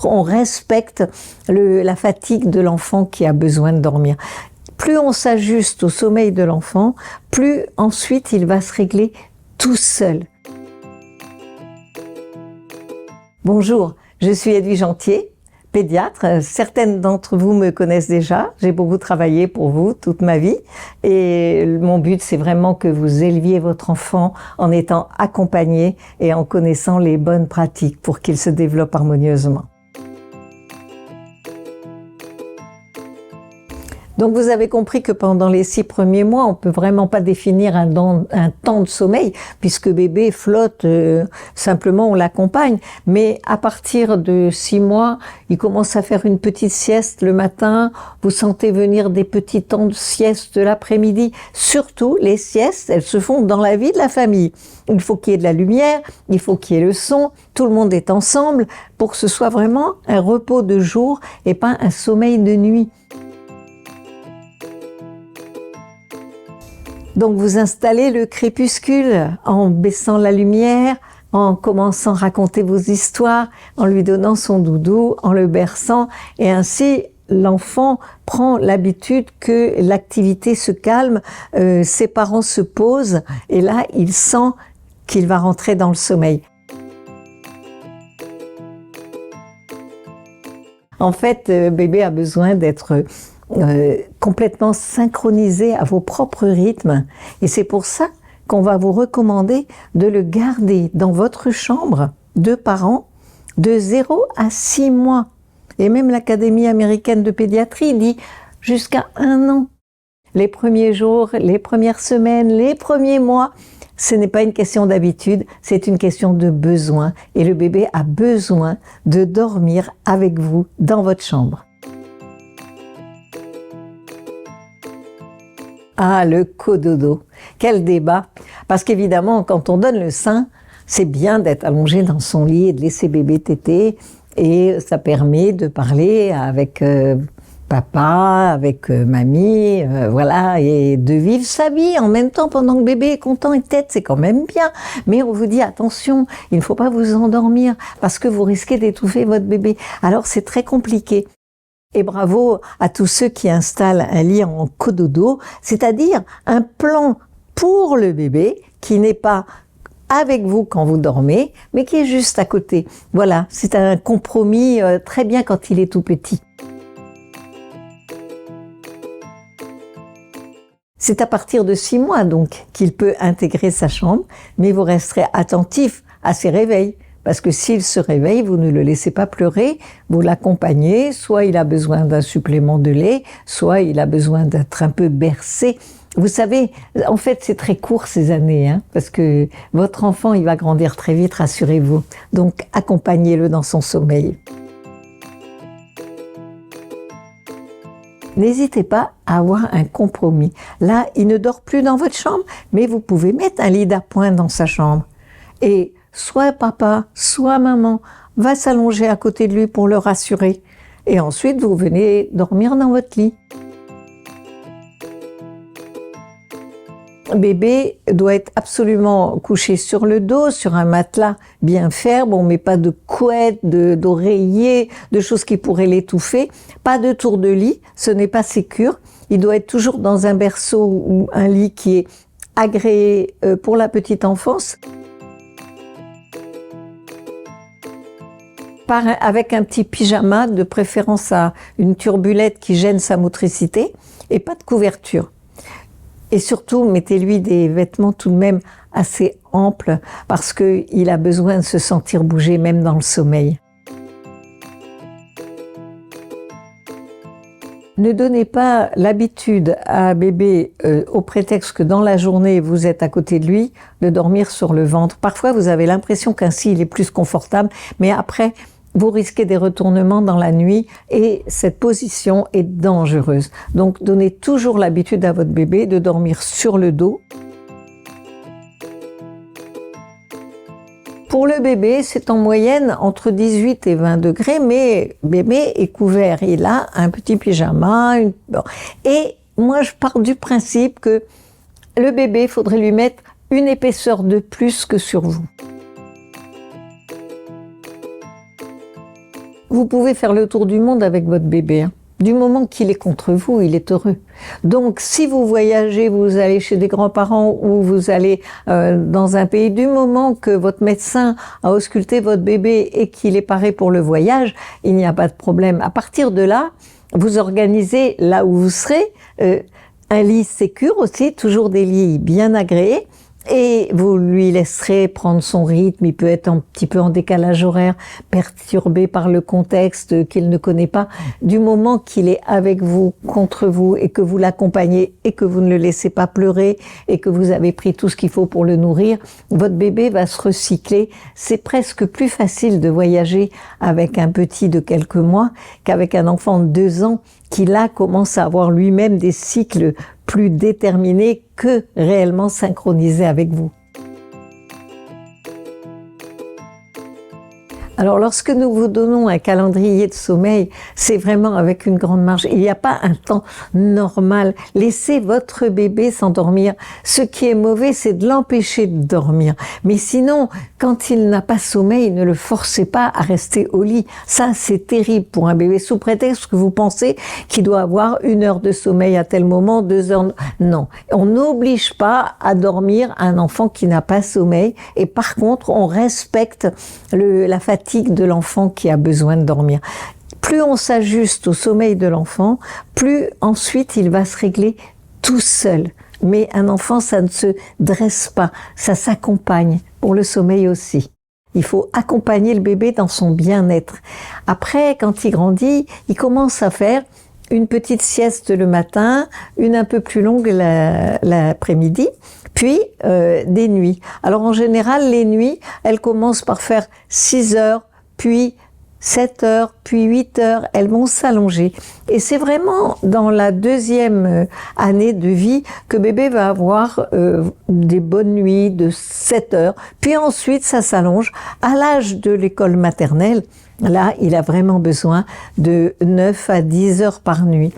On respecte la fatigue de l'enfant qui a besoin de dormir. Plus on s'ajuste au sommeil de l'enfant, plus ensuite il va se régler tout seul. Bonjour, je suis Edwige Antier, pédiatre. Certaines d'entre vous me connaissent déjà. J'ai beaucoup travaillé pour vous toute ma vie. Et mon but, c'est vraiment que vous éleviez votre enfant en étant accompagné et en connaissant les bonnes pratiques pour qu'il se développe harmonieusement. Donc vous avez compris que pendant les 6 premiers mois, on peut vraiment pas définir un temps de sommeil, puisque bébé flotte, simplement on l'accompagne. Mais à partir de 6 mois, il commence à faire une petite sieste le matin, vous sentez venir des petits temps de sieste l'après-midi. Surtout, les siestes, elles se font dans la vie de la famille. Il faut qu'il y ait de la lumière, il faut qu'il y ait le son, tout le monde est ensemble pour que ce soit vraiment un repos de jour et pas un sommeil de nuit. Donc vous installez le crépuscule en baissant la lumière, en commençant à raconter vos histoires, en lui donnant son doudou, en le berçant, et ainsi l'enfant prend l'habitude que l'activité se calme, ses parents se posent, et là il sent qu'il va rentrer dans le sommeil. En fait, bébé a besoin d'être complètement synchronisé à vos propres rythmes. Et c'est pour ça qu'on va vous recommander de le garder dans votre chambre de parents de 0 à 6 mois. Et même l'Académie américaine de pédiatrie dit jusqu'à 1 an. Les premiers jours, les premières semaines, les premiers mois, ce n'est pas une question d'habitude, c'est une question de besoin. Et le bébé a besoin de dormir avec vous dans votre chambre. Ah, le cododo, quel débat! Parce qu'évidemment, quand on donne le sein, c'est bien d'être allongé dans son lit et de laisser bébé téter, et ça permet de parler avec papa, avec mamie, voilà, et de vivre sa vie en même temps pendant que bébé est content et tète, c'est quand même bien. Mais on vous dit attention, il ne faut pas vous endormir parce que vous risquez d'étouffer votre bébé. Alors c'est très compliqué. Et bravo à tous ceux qui installent un lit en cododo, c'est-à-dire un plan pour le bébé qui n'est pas avec vous quand vous dormez, mais qui est juste à côté. Voilà, c'est un compromis très bien quand il est tout petit. C'est à partir de 6 mois donc qu'il peut intégrer sa chambre, mais vous resterez attentif à ses réveils. Parce que s'il se réveille, vous ne le laissez pas pleurer, vous l'accompagnez, soit il a besoin d'un supplément de lait, soit il a besoin d'être un peu bercé. Vous savez, en fait, c'est très court ces années, hein, parce que votre enfant, il va grandir très vite, rassurez-vous. Donc, accompagnez-le dans son sommeil. N'hésitez pas à avoir un compromis. Là, il ne dort plus dans votre chambre, mais vous pouvez mettre un lit d'appoint dans sa chambre. Et soit papa, soit maman va s'allonger à côté de lui pour le rassurer. Et ensuite, vous venez dormir dans votre lit. Bébé doit être absolument couché sur le dos, sur un matelas bien ferme. On ne met pas de couette, d'oreiller, de choses qui pourraient l'étouffer. Pas de tour de lit, ce n'est pas sécure. Il doit être toujours dans un berceau ou un lit qui est agréé pour la petite enfance. Avec un petit pyjama, de préférence à une turbulette qui gêne sa motricité, et pas de couverture. Et surtout, mettez-lui des vêtements tout de même assez amples, parce qu'il a besoin de se sentir bouger même dans le sommeil. Ne donnez pas l'habitude à bébé, au prétexte que dans la journée, vous êtes à côté de lui, de dormir sur le ventre. Parfois, vous avez l'impression qu'ainsi, il est plus confortable, mais après, vous risquez des retournements dans la nuit et cette position est dangereuse. Donc, donnez toujours l'habitude à votre bébé de dormir sur le dos. Pour le bébé, c'est en moyenne entre 18 et 20 degrés, mais bébé est couvert. Il a un petit pyjama. Et moi, je pars du principe que le bébé, il faudrait lui mettre une épaisseur de plus que sur vous. Vous pouvez faire le tour du monde avec votre bébé, hein. Du moment qu'il est contre vous, il est heureux. Donc, si vous voyagez, vous allez chez des grands-parents ou vous allez dans un pays, du moment que votre médecin a ausculté votre bébé et qu'il est paré pour le voyage, il n'y a pas de problème. À partir de là, vous organisez là où vous serez un lit sécure aussi, toujours des lits bien agréés. Et vous lui laisserez prendre son rythme, il peut être un petit peu en décalage horaire, perturbé par le contexte qu'il ne connaît pas. Du moment qu'il est avec vous, contre vous, et que vous l'accompagnez, et que vous ne le laissez pas pleurer, et que vous avez pris tout ce qu'il faut pour le nourrir, votre bébé va se recycler. C'est presque plus facile de voyager avec un petit de quelques mois qu'avec un enfant de 2 ans qui là commence à avoir lui-même des cycles plus déterminés que réellement synchronisés avec vous. Alors, lorsque nous vous donnons un calendrier de sommeil, c'est vraiment avec une grande marge. Il n'y a pas un temps normal. Laissez votre bébé s'endormir. Ce qui est mauvais, c'est de l'empêcher de dormir. Mais sinon, quand il n'a pas sommeil, ne le forcez pas à rester au lit. Ça, c'est terrible pour un bébé, sous prétexte que vous pensez qu'il doit avoir 1 heure de sommeil à tel moment, 2 heures. Non, on n'oblige pas à dormir un enfant qui n'a pas sommeil. Et par contre, on respecte la fatigue de l'enfant qui a besoin de dormir. Plus on s'ajuste au sommeil de l'enfant, plus ensuite il va se régler tout seul. Mais un enfant, ça ne se dresse pas, ça s'accompagne pour le sommeil aussi. Il faut accompagner le bébé dans son bien-être. Après, quand il grandit, il commence à faire une petite sieste le matin, une un peu plus longue l'après-midi, puis des nuits. Alors en général, les nuits, elles commencent par faire 6 heures, puis 7 heures, puis 8 heures, elles vont s'allonger. Et c'est vraiment dans la 2e année de vie que bébé va avoir des bonnes nuits de 7 heures. Puis ensuite, ça s'allonge. À l'âge de l'école maternelle, là, il a vraiment besoin de 9 à 10 heures par nuit.